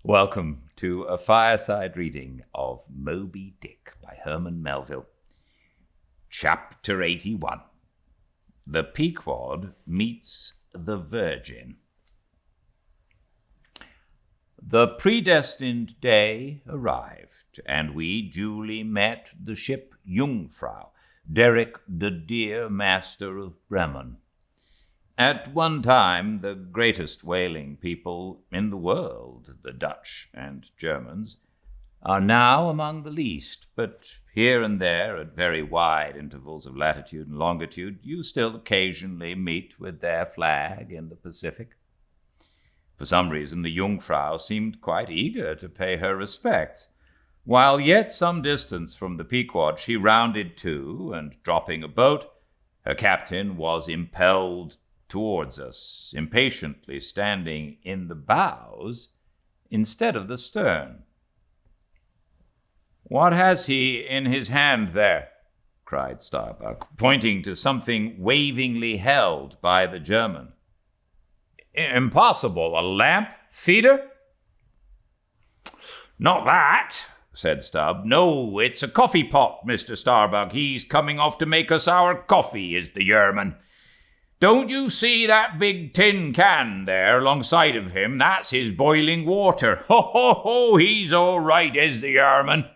Welcome to a fireside reading of Moby Dick by Herman Melville. Chapter 81. The Pequod Meets the Virgin. The predestined day arrived, and we duly met the ship Jungfrau, Derrick the dear master of Bremen. At one time, the greatest whaling people in the world, the Dutch and Germans, are now among the least, but here and there, at very wide intervals of latitude and longitude, you still occasionally meet with their flag in the Pacific. For some reason, the Jungfrau seemed quite eager to pay her respects. While yet some distance from the Pequod, she rounded to, and dropping a boat, her captain was impelled towards us, impatiently standing in the bows instead of the stern. "What has he in his hand there?" cried Starbuck, pointing to something wavingly held by the German. "Impossible, a lamp feeder?" "Not that," said Stubb. "No, it's a coffee pot, Mr. Starbuck. He's coming off to make us our coffee, is the Yerman. Don't you see that big tin can there alongside of him? That's his boiling water. Ho, ho, ho, he's all right, is the Yerman."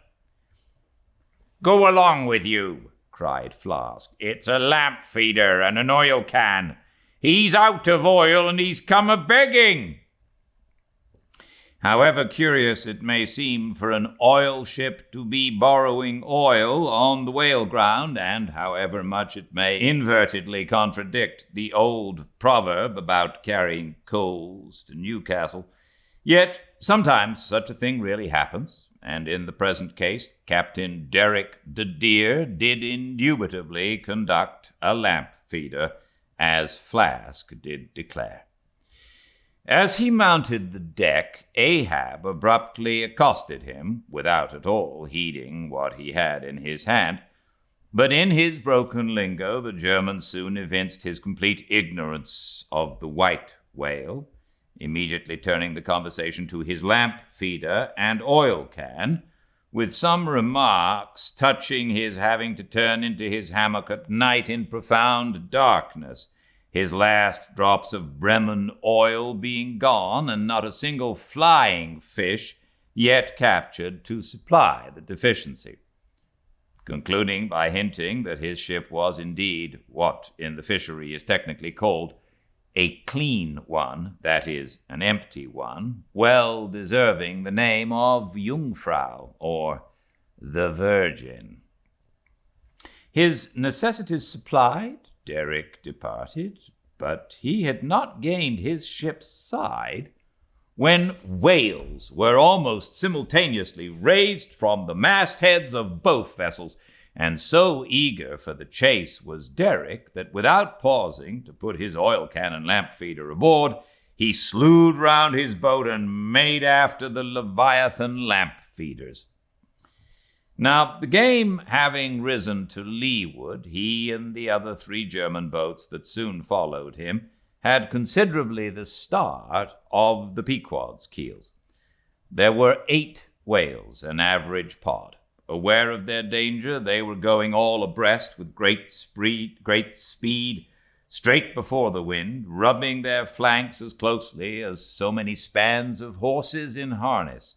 "Go along with you," cried Flask. "It's a lamp feeder and an oil can. He's out of oil and he's come a-begging." However curious it may seem for an oil ship to be borrowing oil on the whale ground, and however much it may inadvertently contradict the old proverb about carrying coals to Newcastle, yet sometimes such a thing really happens, and in the present case, Captain Derrick the Deer did indubitably conduct a lamp feeder, as Flask did declare. As he mounted the deck, Ahab abruptly accosted him, without at all heeding what he had in his hand. But in his broken lingo, the German soon evinced his complete ignorance of the white whale, immediately turning the conversation to his lamp feeder and oil can, with some remarks touching his having to turn into his hammock at night in profound darkness, his last drops of Bremen oil being gone, and not a single flying fish yet captured to supply the deficiency, concluding by hinting that his ship was indeed what in the fishery is technically called a clean one, that is, an empty one, well deserving the name of Jungfrau, or the Virgin. His necessities supplied, Derrick departed, but he had not gained his ship's side when whales were almost simultaneously raised from the mastheads of both vessels, and so eager for the chase was Derrick that without pausing to put his oil can and lamp feeder aboard, he slewed round his boat and made after the Leviathan lamp feeders. Now, the game having risen to leeward, he and the other 3 German boats that soon followed him had considerably the start of the Pequod's keels. There were 8 whales, an average pod. Aware of their danger, they were going all abreast with great speed, straight before the wind, rubbing their flanks as closely as so many spans of horses in harness.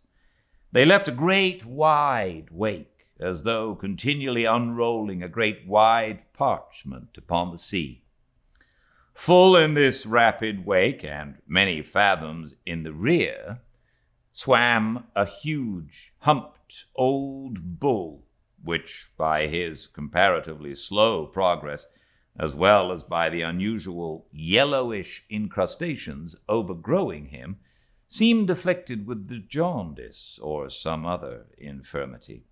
They left a great wide wake, as though continually unrolling a great wide parchment upon the sea. Full in this rapid wake, and many fathoms in the rear, swam a huge, humped old bull, which, by his comparatively slow progress, as well as by the unusual yellowish incrustations overgrowing him, seemed afflicted with the jaundice or some other infirmity.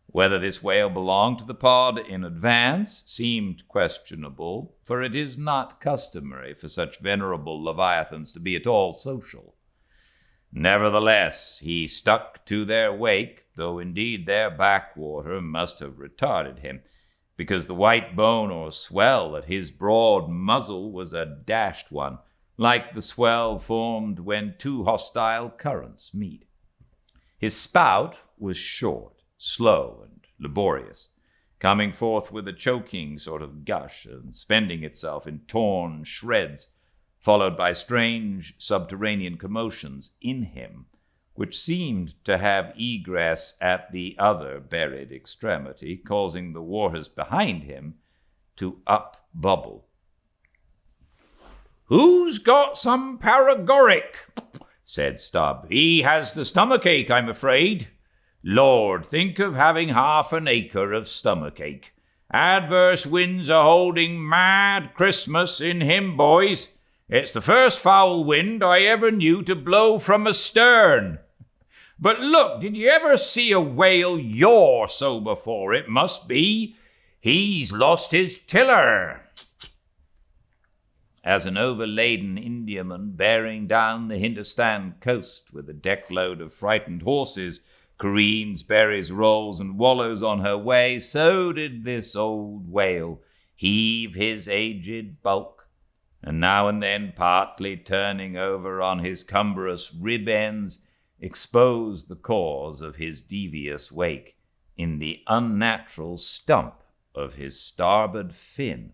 Whether this whale belonged to the pod in advance seemed questionable, for it is not customary for such venerable leviathans to be at all social. Nevertheless, he stuck to their wake, though indeed their backwater must have retarded him, because the white bone or swell at his broad muzzle was a dashed one, like the swell formed when two hostile currents meet. His spout was short, slow, and laborious, coming forth with a choking sort of gush and spending itself in torn shreds, followed by strange subterranean commotions in him, which seemed to have egress at the other buried extremity, causing the waters behind him to up-bubble. "Who's got some paregoric?" said Stubb. "He has the stomachache, I'm afraid. Lord, think of having half an acre of stomachache. Adverse winds are holding mad Christmas in him, boys. It's the first foul wind I ever knew to blow from astern. But look, did you ever see a whale yaw so before? It must be he's lost his tiller." As an overladen Indiaman bearing down the Hindustan coast with a deckload of frightened horses careens, buries, rolls, and wallows on her way, so did this old whale heave his aged bulk, and now and then, partly turning over on his cumbrous rib ends, expose the cause of his devious wake in the unnatural stump of his starboard fin.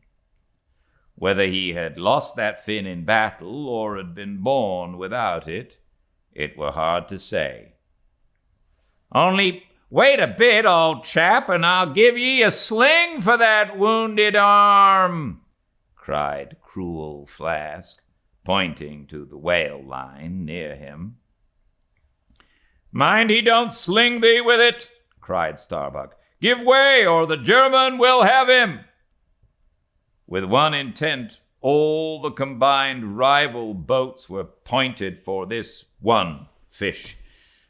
Whether he had lost that fin in battle or had been born without it, it were hard to say. "Only wait a bit, old chap, and I'll give ye a sling for that wounded arm," cried cruel Flask, pointing to the whale line near him. "Mind he don't sling thee with it," cried Starbuck. "Give way, or the German will have him." With one intent, all the combined rival boats were pointed for this one fish,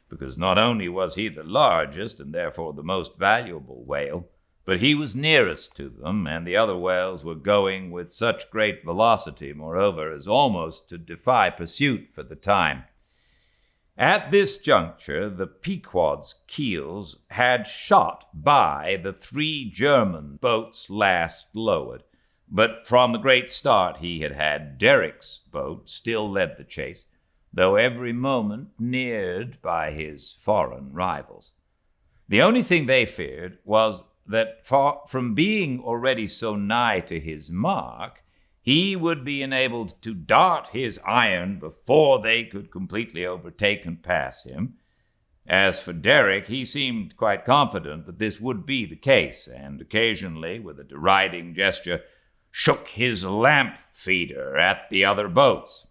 because not only was he the largest and therefore the most valuable whale, but he was nearest to them, and the other whales were going with such great velocity, moreover, as almost to defy pursuit for the time. At this juncture, the Pequod's keels had shot by the 3 German boats last lowered, but from the great start he had had, Derrick's boat still led the chase, though every moment neared by his foreign rivals. The only thing they feared was that, far from being already so nigh to his mark, he would be enabled to dart his iron before they could completely overtake and pass him. As for Derrick, he seemed quite confident that this would be the case, and occasionally, with a deriding gesture, shook his lamp feeder at the other boats.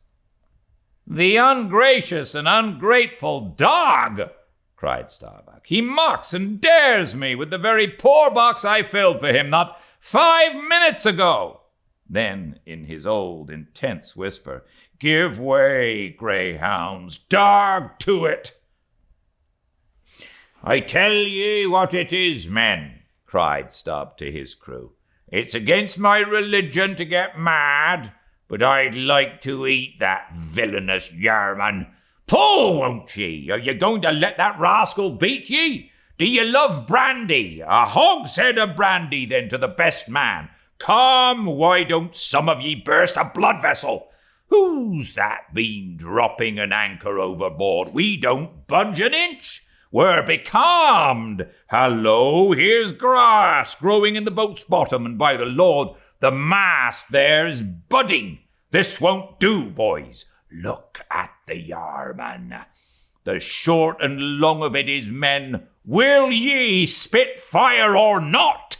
"The ungracious and ungrateful dog!" cried Starbuck. "He mocks and dares me with the very poor box I filled for him not 5 minutes ago." Then, in his old intense whisper, "Give way, greyhounds, dog to it!" "I tell ye what it is, men," cried Stubb to his crew. "It's against my religion to get mad, but I'd like to eat that villainous Yarman. Pull, won't ye? Are ye going to let that rascal beat ye? Do ye love brandy? A hogshead of brandy, then, to the best man. Come, why don't some of ye burst a blood vessel? Who's that been dropping an anchor overboard? We don't budge an inch. We're becalmed. Hallo, here's grass growing in the boat's bottom, and by the Lord, the mast there is budding. This won't do, boys. Look at the Yarman. The short and long of it is, men, will ye spit fire or not?"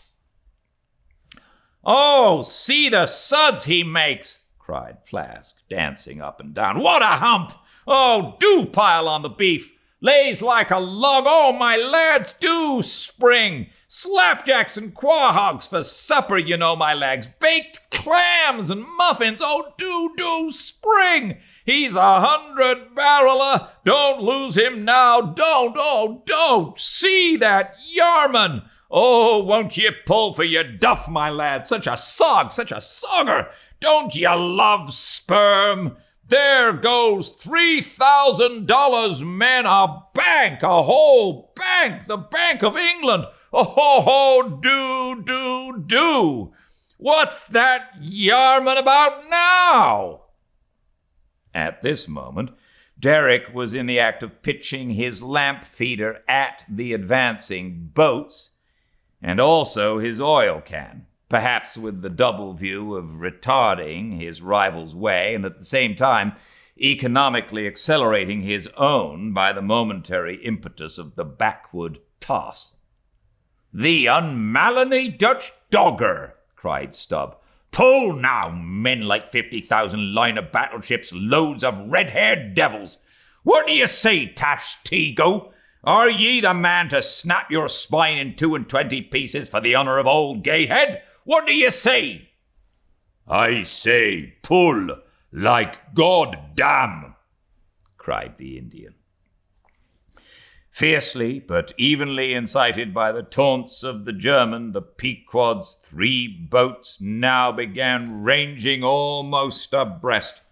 "Oh, see the suds he makes," cried Flask, dancing up and down. "What a hump! Oh, do pile on the beef. Lays like a log. Oh, my lads, do spring. Slapjacks and quahogs for supper, you know, my lads. Baked clams and muffins. Oh, do spring. He's 100-barreler. Don't lose him now. Don't. See that Yarman. Oh, won't ye pull for your duff, my lad? Such a sogger. Don't ye love sperm? There goes $3,000, men, a bank, a whole bank, the Bank of England. Oh, do. What's that Yarman about now?" At this moment, Derek was in the act of pitching his lamp feeder at the advancing boats, and also his oil can, perhaps with the double view of retarding his rival's way and at the same time economically accelerating his own by the momentary impetus of the backward toss. "The unmalony Dutch dogger!" cried Stubb. "Pull now, men like 50,000 line of battleships, loads of red-haired devils! What do you say, Tashtego? Are ye the man to snap your spine in 22 pieces for the honor of old Gayhead? What do you say?" "I say, pull, like God damn!" cried the Indian. Fiercely but evenly incited by the taunts of the German, the Pequod's 3 boats now began ranging almost abreast,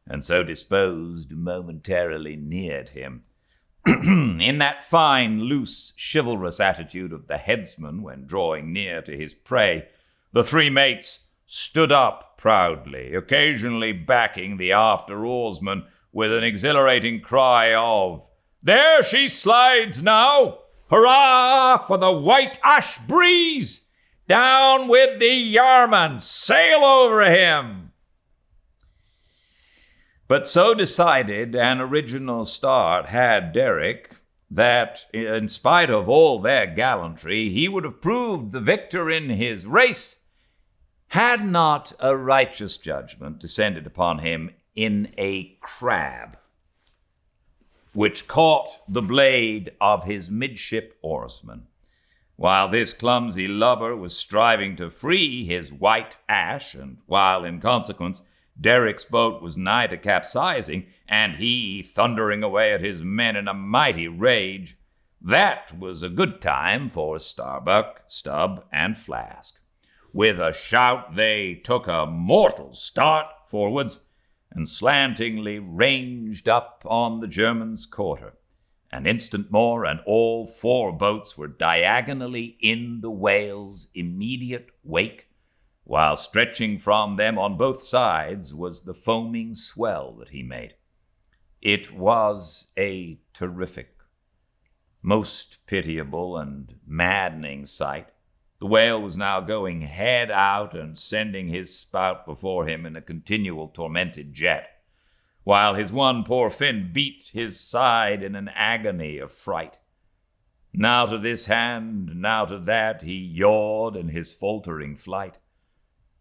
and so disposed momentarily neared him. In that fine, loose, chivalrous attitude of the headsman when drawing near to his prey, the 3 mates stood up proudly, occasionally backing the after oarsman with an exhilarating cry of, "There she slides now! Hurrah for the white ash breeze! Down with the yarman! Sail over him!" But so decided an original start had Derek that, in spite of all their gallantry, he would have proved the victor in his race had not a righteous judgment descended upon him in a crab, which caught the blade of his midship oarsman, while this clumsy lubber was striving to free his white ash, and while, in consequence, Derek's boat was nigh to capsizing, and he thundering away at his men in a mighty rage. That was a good time for Starbuck, Stubb, and Flask. With a shout, they took a mortal start forwards and slantingly ranged up on the German's quarter. An instant more, and all 4 boats were diagonally in the whale's immediate wake, while stretching from them on both sides was the foaming swell that he made. It was a terrific, most pitiable and maddening sight. The whale was now going head out and sending his spout before him in a continual tormented jet, while his one poor fin beat his side in an agony of fright. Now to this hand, now to that, he yawed in his faltering flight,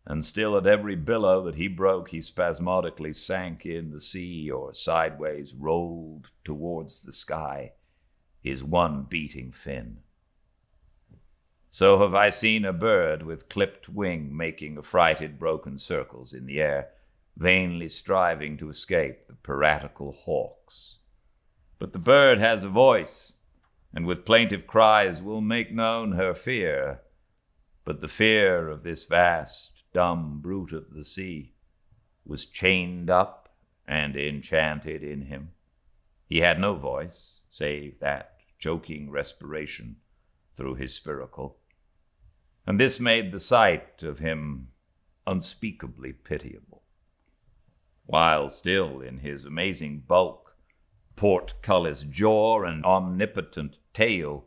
and still at every billow that he broke, he spasmodically sank in the sea or sideways rolled towards the sky, his one beating fin. So have I seen a bird with clipped wing making affrighted broken circles in the air, vainly striving to escape the piratical hawks. But the bird has a voice, and with plaintive cries will make known her fear. But the fear of this vast, dumb brute of the sea was chained up and enchanted in him. He had no voice, save that choking respiration through his spiracle, and this made the sight of him unspeakably pitiable. While still in his amazing bulk, portcullis jaw, and omnipotent tail,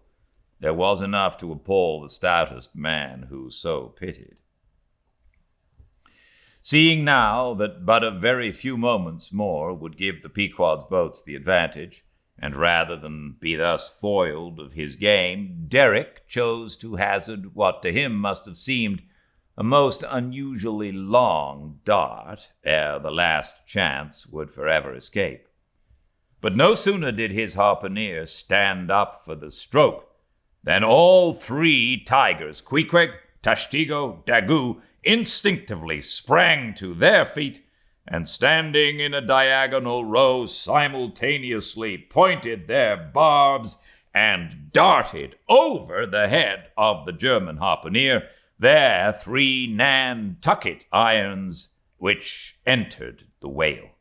there was enough to appall the stoutest man who so pitied. Seeing now that but a very few moments more would give the Pequod's boats the advantage, and rather than be thus foiled of his game, Derek chose to hazard what to him must have seemed a most unusually long dart ere the last chance would forever escape. But no sooner did his harpooner stand up for the stroke than all 3 tigers, Queequeg, Tashtego, Daggoo, instinctively sprang to their feet, and standing in a diagonal row simultaneously pointed their barbs and darted over the head of the German harpooner their 3 Nantucket irons, which entered the whale.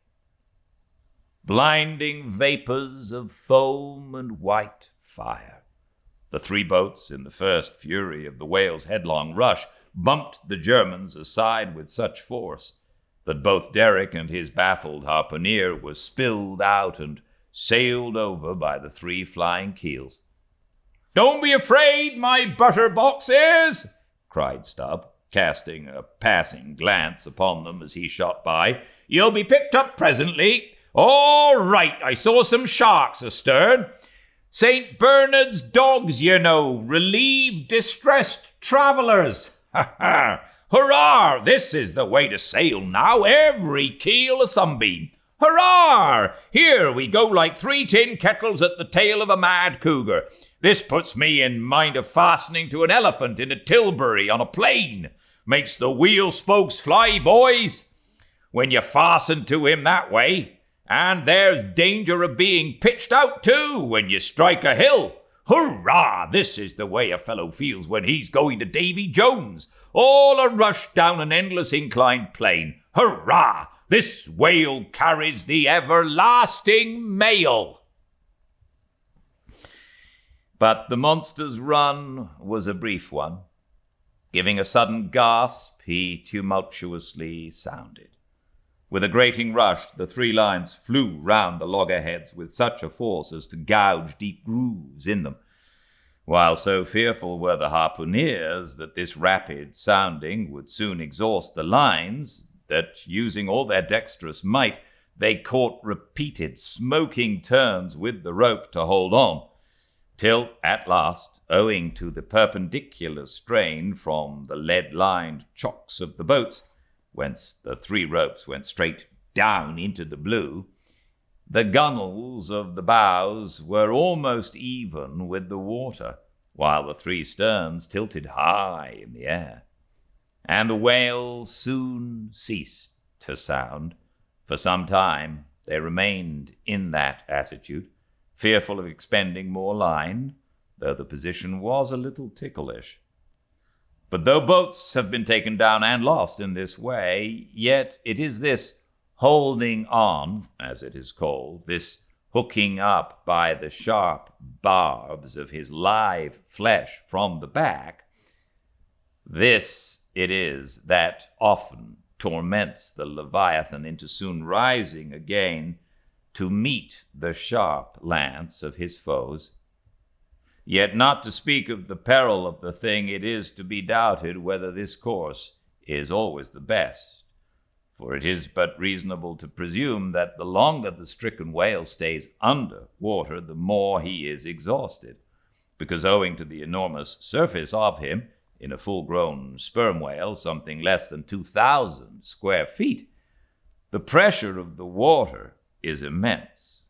Blinding vapors of foam and white fire. The 3 boats, in the first fury of the whale's headlong rush, bumped the Germans aside with such force that both Derrick and his baffled harpooner were spilled out and sailed over by the 3 flying keels. "Don't be afraid, my butterboxes!" cried Stubb, casting a passing glance upon them as he shot by. "You'll be picked up presently. All right, I saw some sharks astern. St. Bernard's dogs, you know, relieve distressed travelers. Ha ha! Hurrah! This is the way to sail now, every keel a sunbeam. Hurrah! Here we go like 3 tin kettles at the tail of a mad cougar. This puts me in mind of fastening to an elephant in a tilbury on a plain. Makes the wheel spokes fly, boys, when you fasten to him that way. And there's danger of being pitched out, too, when you strike a hill. Hurrah! This is the way a fellow feels when he's going to Davy Jones, all a rush down an endless inclined plane. Hurrah! This whale carries the everlasting mail." But the monster's run was a brief one. Giving a sudden gasp, he tumultuously sounded. With a grating rush, the 3 lines flew round the loggerheads with such a force as to gouge deep grooves in them, while so fearful were the harpooneers that this rapid sounding would soon exhaust the lines, that, using all their dexterous might, they caught repeated smoking turns with the rope to hold on, till at last, owing to the perpendicular strain from the lead-lined chocks of the boats, whence the 3 ropes went straight down into the blue, the gunwales of the bows were almost even with the water, while the 3 sterns tilted high in the air. And the whale soon ceased to sound. For some time they remained in that attitude, fearful of expending more line, though the position was a little ticklish. But though boats have been taken down and lost in this way, yet it is this holding on, as it is called, this hooking up by the sharp barbs of his live flesh from the back, this it is that often torments the Leviathan into soon rising again to meet the sharp lance of his foes. Yet not to speak of the peril of the thing, it is to be doubted whether this course is always the best, for it is but reasonable to presume that the longer the stricken whale stays under water, the more he is exhausted, because owing to the enormous surface of him, in a full-grown sperm whale, something less than 2,000 square feet, the pressure of the water is immense.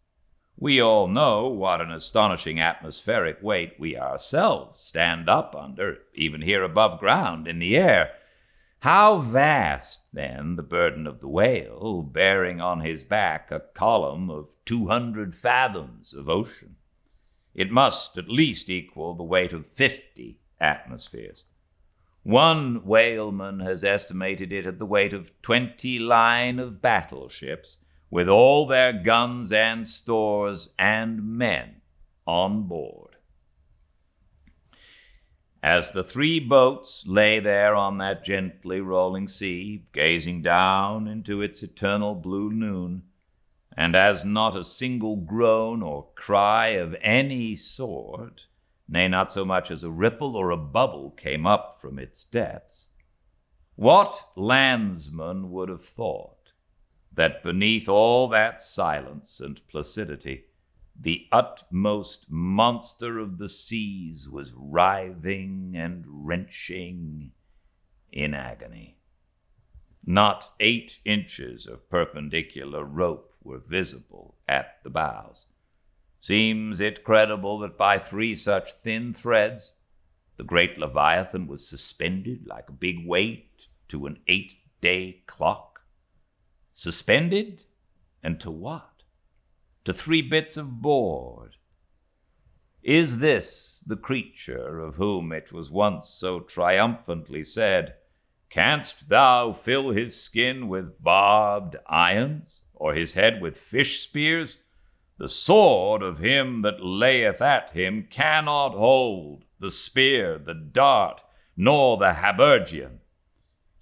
We all know what an astonishing atmospheric weight we ourselves stand up under, even here above ground in the air. How vast, then, the burden of the whale, bearing on his back a column of 200 fathoms of ocean. It must at least equal the weight of 50 atmospheres. One whaleman has estimated it at the weight of 20 line of battleships, with all their guns and stores and men on board. As the 3 boats lay there on that gently rolling sea, gazing down into its eternal blue noon, and as not a single groan or cry of any sort, nay, not so much as a ripple or a bubble came up from its depths, what landsman would have thought that beneath all that silence and placidity, the utmost monster of the seas was writhing and wrenching in agony? Not 8 inches of perpendicular rope were visible at the bows. Seems it credible that by 3 such thin threads the great Leviathan was suspended like a big weight to an 8-day clock? Suspended? And to what? To 3 bits of board. Is this the creature of whom it was once so triumphantly said, "Canst thou fill his skin with barbed irons, or his head with fish spears? The sword of him that layeth at him cannot hold the spear, the dart, nor the habergeon.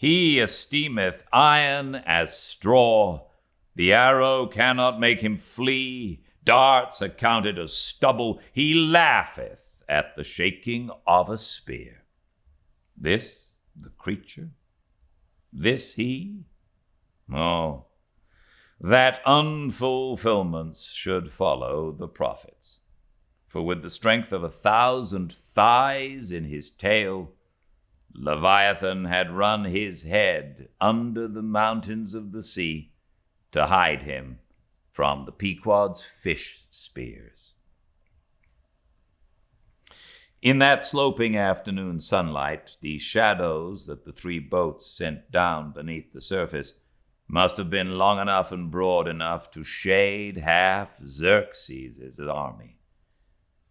He esteemeth iron as straw. The arrow cannot make him flee. Darts are counted as stubble. He laugheth at the shaking of a spear. This the creature? This he? Oh, that unfulfillments should follow the prophets. For with the strength of 1,000 thighs in his tail, Leviathan had run his head under the mountains of the sea to hide him from the Pequod's fish spears. In that sloping afternoon sunlight, the shadows that the 3 boats sent down beneath the surface must have been long enough and broad enough to shade half Xerxes' army.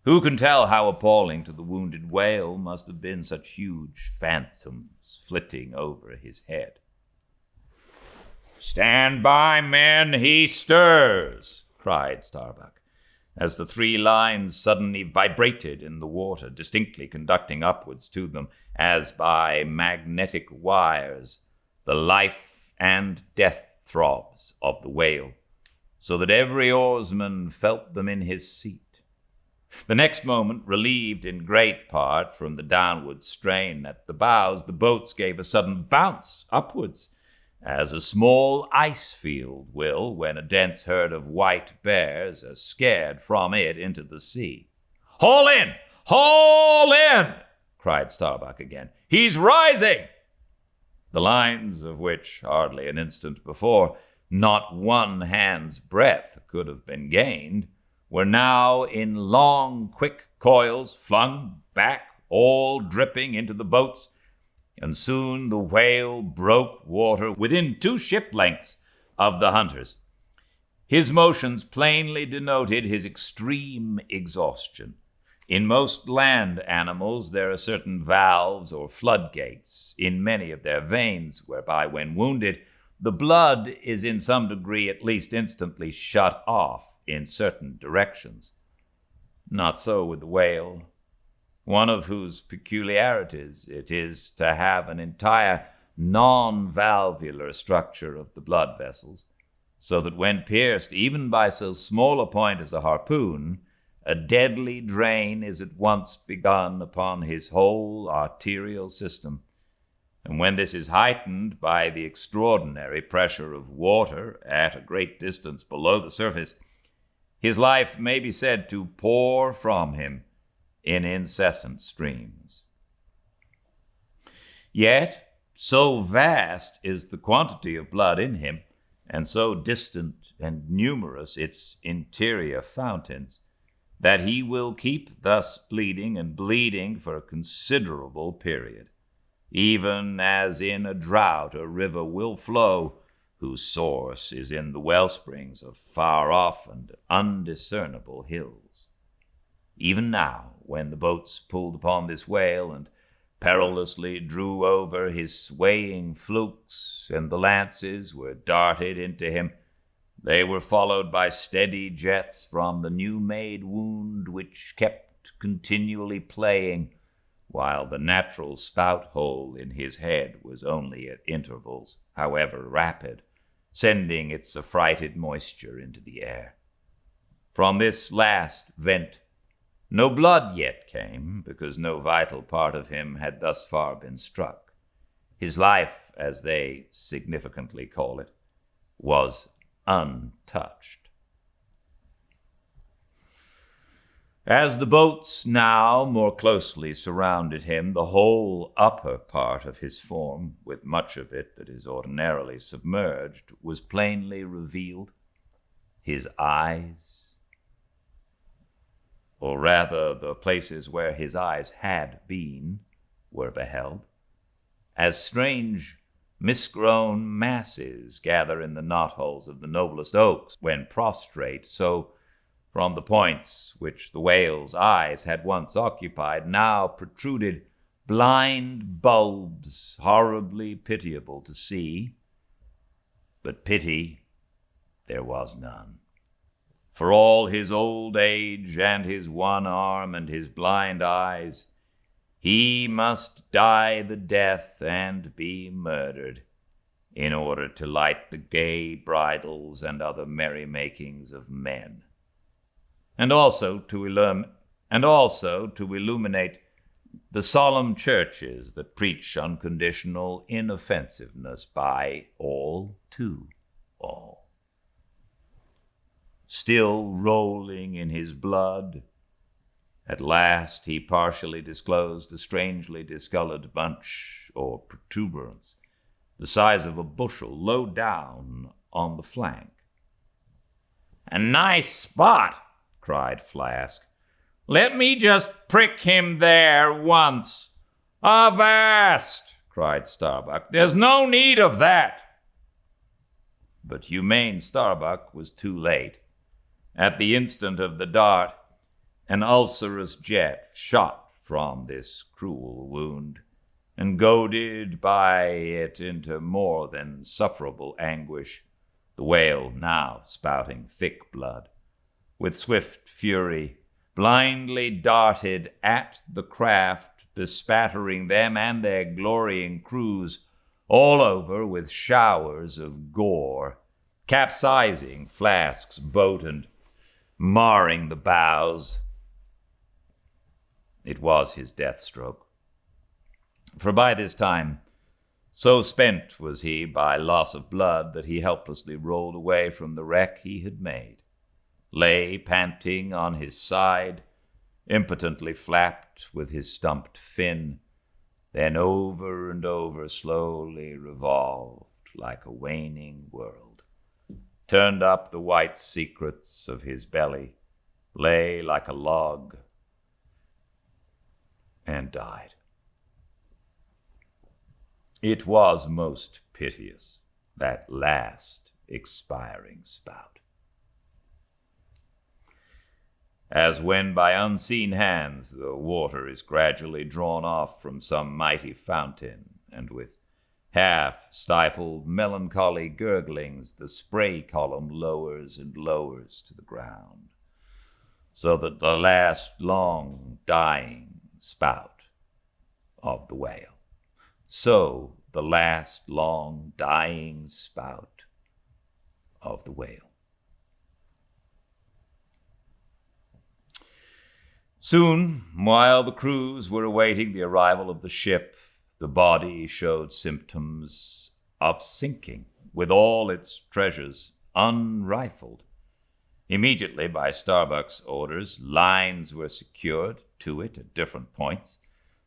Who can tell how appalling to the wounded whale must have been such huge phantoms flitting over his head? "Stand by, men, he stirs!" cried Starbuck, as the 3 lines suddenly vibrated in the water, distinctly conducting upwards to them, as by magnetic wires, the life and death throbs of the whale, so that every oarsman felt them in his seat. The next moment, relieved in great part from the downward strain at the bows, the boats gave a sudden bounce upwards, as a small ice field will when a dense herd of white bears are scared from it into the sea. "Haul in! Haul in!" cried Starbuck again. "He's rising!" The lines of which, hardly an instant before, not one hand's breadth could have been gained, were now in long, quick coils flung back, all dripping into the boats, and soon the whale broke water within 2 ship lengths of the hunters. His motions plainly denoted his extreme exhaustion. In most land animals there are certain valves or floodgates in many of their veins, whereby, when wounded, the blood is in some degree at least instantly shut off in certain directions. Not so with the whale, one of whose peculiarities it is to have an entire non-valvular structure of the blood vessels, so that when pierced even by so small a point as a harpoon, a deadly drain is at once begun upon his whole arterial system. And when this is heightened by the extraordinary pressure of water at a great distance below the surface, his life may be said to pour from him in incessant streams. Yet, so vast is the quantity of blood in him, and so distant and numerous its interior fountains, that he will keep thus bleeding and bleeding for a considerable period, even as in a drought a river will flow whose source is in the wellsprings of far-off and undiscernible hills. Even now, when the boats pulled upon this whale and perilously drew over his swaying flukes, and the lances were darted into him, they were followed by steady jets from the new-made wound which kept continually playing, while the natural spout hole in his head was only at intervals, however rapid, sending its affrighted moisture into the air. From this last vent no blood yet came, because no vital part of him had thus far been struck. His life, as they significantly call it, was untouched. As the boats now more closely surrounded him, the whole upper part of his form, with much of it that is ordinarily submerged, was plainly revealed. His eyes, or rather the places where his eyes had been, were beheld, as strange misgrown masses gather in the knotholes of the noblest oaks when prostrate, so from the points which the whale's eyes had once occupied now protruded blind bulbs horribly pitiable to see, but pity there was none. For all his old age and his one arm and his blind eyes, He must die the death and be murdered in order to light the gay bridals and other merrymakings of men, and also to illuminate the solemn churches that preach unconditional inoffensiveness by all to all. Still rolling in his blood, at last he partially disclosed a strangely discolored bunch or protuberance, the size of a bushel, low down on the flank. "A nice spot," cried Flask. "Let me just prick him there once." "Avast!" cried Starbuck. "There's no need of that." But humane Starbuck was too late. At the instant of the dart, an ulcerous jet shot from this cruel wound, and goaded by it into more than sufferable anguish, the whale, now spouting thick blood, with swift fury, blindly darted at the craft, bespattering them and their glorying crews all over with showers of gore, capsizing Flask's boat and marring the bows. It was his death stroke. For by this time, so spent was he by loss of blood that he helplessly rolled away from the wreck he had made, lay panting on his side, impotently flapped with his stumped fin, then over and over slowly revolved like a waning world, turned up the white secrets of his belly, lay like a log, and died. It was most piteous, that last expiring spout. As when by unseen hands the water is gradually drawn off from some mighty fountain, and with half-stifled melancholy gurglings the spray column lowers and lowers to the ground, so that the last long dying spout of the whale, so the last long dying spout of the whale. Soon, while the crews were awaiting the arrival of the ship, the body showed symptoms of sinking, with all its treasures unrifled. Immediately, by Starbuck's orders, lines were secured to it at different points,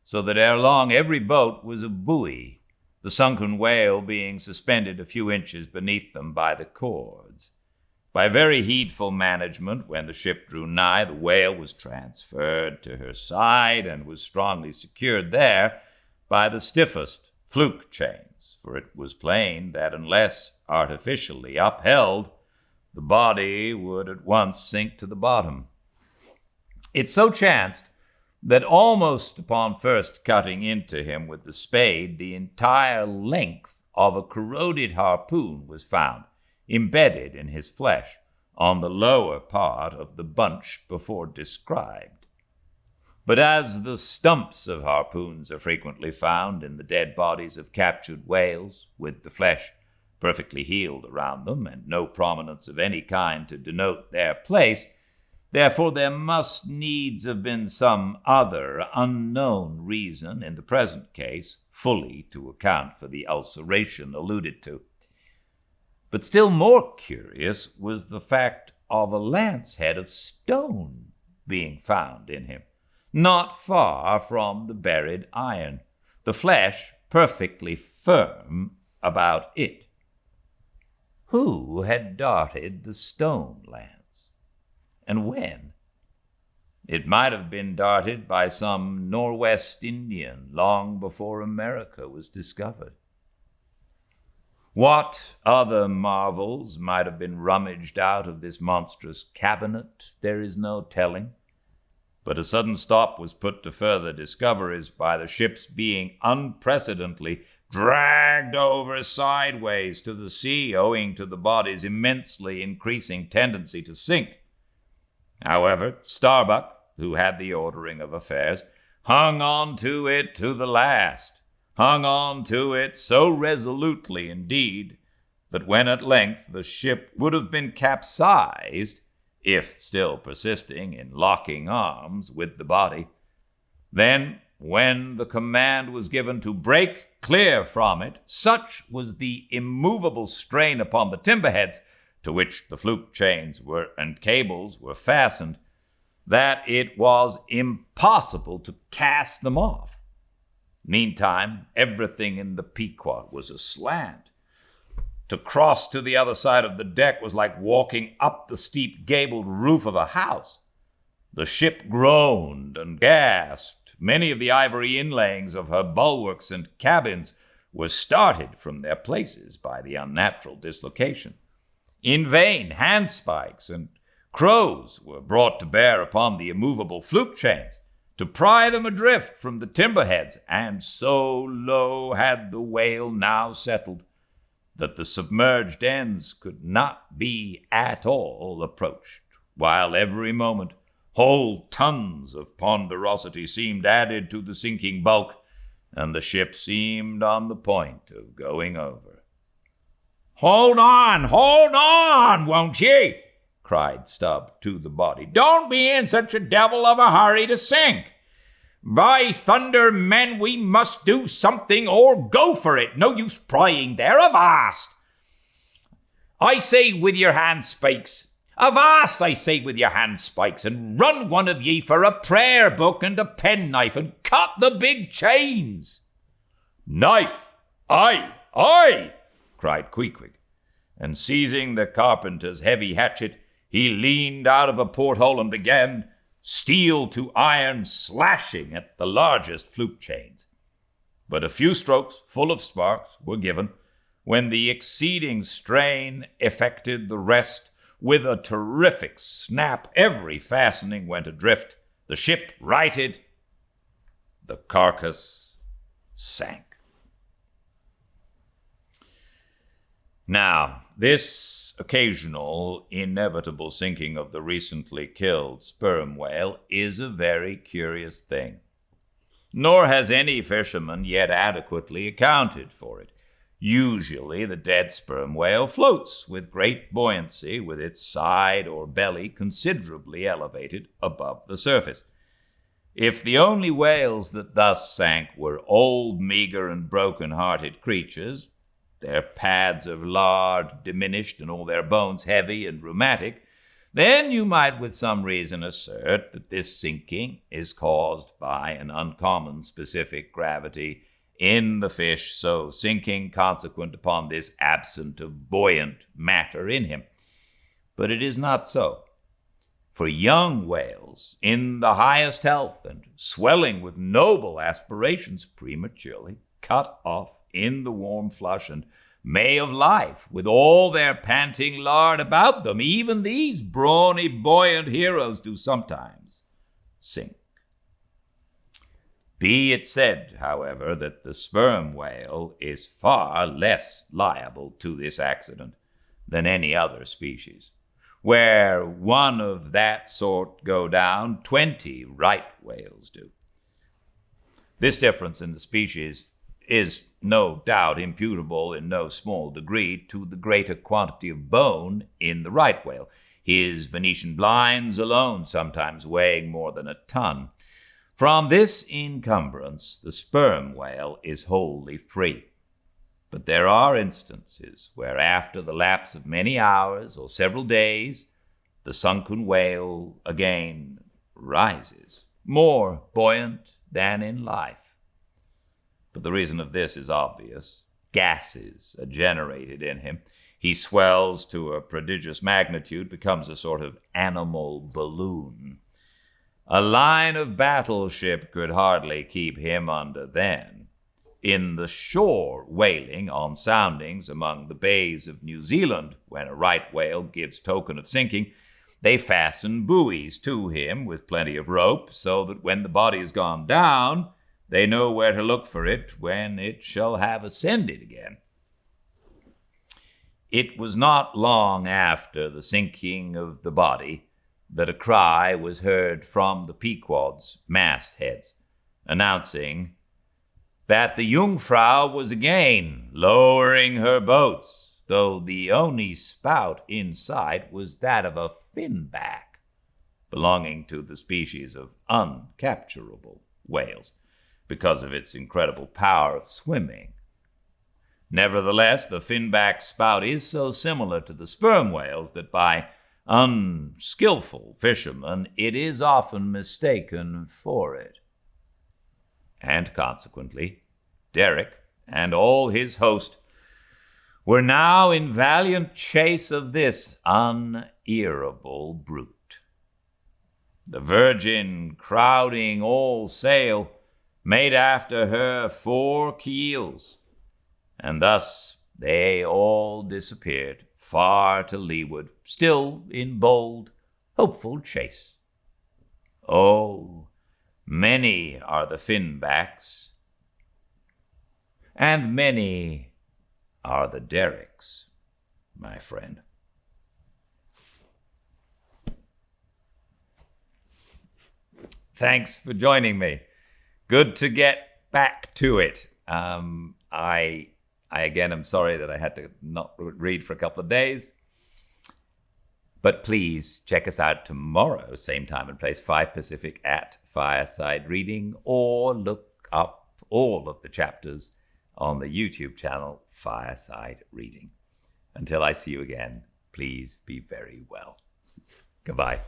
so that ere long every boat was a buoy, the sunken whale being suspended a few inches beneath them by the cords. By very heedful management, when the ship drew nigh, the whale was transferred to her side and was strongly secured there by the stiffest fluke chains, for it was plain that unless artificially upheld, the body would at once sink to the bottom. It so chanced that almost upon first cutting into him with the spade, the entire length of a corroded harpoon was found, embedded in his flesh, on the lower part of the bunch before described. But as the stumps of harpoons are frequently found in the dead bodies of captured whales, with the flesh perfectly healed around them, and no prominence of any kind to denote their place, therefore there must needs have been some other unknown reason in the present case fully to account for the ulceration alluded to. But still more curious was the fact of a lance head of stone being found in him, not far from the buried iron, the flesh perfectly firm about it. Who had darted the stone lance, and when? It might have been darted by some Northwest Indian long before America was discovered. What other marvels might have been rummaged out of this monstrous cabinet, there is no telling, but a sudden stop was put to further discoveries by the ship's being unprecedentedly dragged over sideways to the sea, owing to the body's immensely increasing tendency to sink. However, Starbuck, who had the ordering of affairs, hung on to it to the last, hung on to it so resolutely indeed that when at length the ship would have been capsized, if still persisting in locking arms with the body, then when the command was given to break clear from it, such was the immovable strain upon the timber-heads to which the fluke chains and cables were fastened, that it was impossible to cast them off. Meantime, everything in the Pequod was aslant. To cross to the other side of the deck was like walking up the steep gabled roof of a house. The ship groaned and gasped. Many of the ivory inlayings of her bulwarks and cabins were started from their places by the unnatural dislocation. In vain, handspikes and crows were brought to bear upon the immovable fluke chains to pry them adrift from the timber-heads, and so low had the whale now settled that the submerged ends could not be at all approached, while every moment whole tons of ponderosity seemed added to the sinking bulk, and the ship seemed on the point of going over. Hold on, won't ye?" cried Stubb to the body. "Don't be in such a devil of a hurry to sink. By thunder, men, we must do something or go for it. No use prying there. Avast! I say with your handspikes. Avast, I say with your handspikes, and run one of ye for a prayer book and a penknife, and cut the big chains." "Knife! Aye!" cried Queequeg, and seizing the carpenter's heavy hatchet, he leaned out of a porthole and began steel to iron slashing at the largest fluke chains. But a few strokes, full of sparks, were given, when the exceeding strain effected the rest. With a terrific snap, every fastening went adrift. The ship righted. The carcass sank. Now, this occasional, inevitable sinking of the recently killed sperm whale is a very curious thing, nor has any fisherman yet adequately accounted for it. Usually, the dead sperm whale floats with great buoyancy, with its side or belly considerably elevated above the surface. If the only whales that thus sank were old, meager, and broken-hearted creatures, their pads of lard diminished and all their bones heavy and rheumatic, then you might with some reason assert that this sinking is caused by an uncommon specific gravity in the fish so sinking, consequent upon this absence of buoyant matter in him. But it is not so. For young whales, in the highest health and swelling with noble aspirations, prematurely cut off in the warm flush and May of life, with all their panting lard about them, even these brawny, buoyant heroes do sometimes sink. Be it said, however, that the sperm whale is far less liable to this accident than any other species. Where one of that sort go down, 20 right whales do. This difference in the species is no doubt imputable in no small degree to the greater quantity of bone in the right whale, his Venetian blinds alone sometimes weighing more than a ton. From this encumbrance, the sperm whale is wholly free. But there are instances where, after the lapse of many hours or several days, the sunken whale again rises, more buoyant than in life. But the reason of this is obvious. Gases are generated in him. He swells to a prodigious magnitude, becomes a sort of animal balloon. A line of battleship could hardly keep him under then. In the shore whaling on soundings among the bays of New Zealand, when a right whale gives token of sinking, they fasten buoys to him with plenty of rope, so that when the body has gone down, they know where to look for it when it shall have ascended again. It was not long after the sinking of the body that a cry was heard from the Pequod's mastheads. announcing that the Jungfrau was again lowering her boats, though the only spout in sight was that of a finback, belonging to the species of uncapturable whales because of its incredible power of swimming. Nevertheless, the finback spout is so similar to the sperm whales that by unskillful fishermen it is often mistaken for it. And consequently, Derek and all his host were now in valiant chase of this unearable brute. The Virgin, crowding all sail, made after her 4 keels, and thus they all disappeared far to leeward, still in bold, hopeful chase. Oh, many are the finbacks, and many are the Derricks, my friend. Thanks for joining me. Good to get back to it. I again am sorry that I had to not read for a couple of days. But please check us out tomorrow, same time and place, 5 Pacific at Fireside Reading, or look up all of the chapters on the YouTube channel Fireside Reading. Until I see you again, please be very well. Goodbye.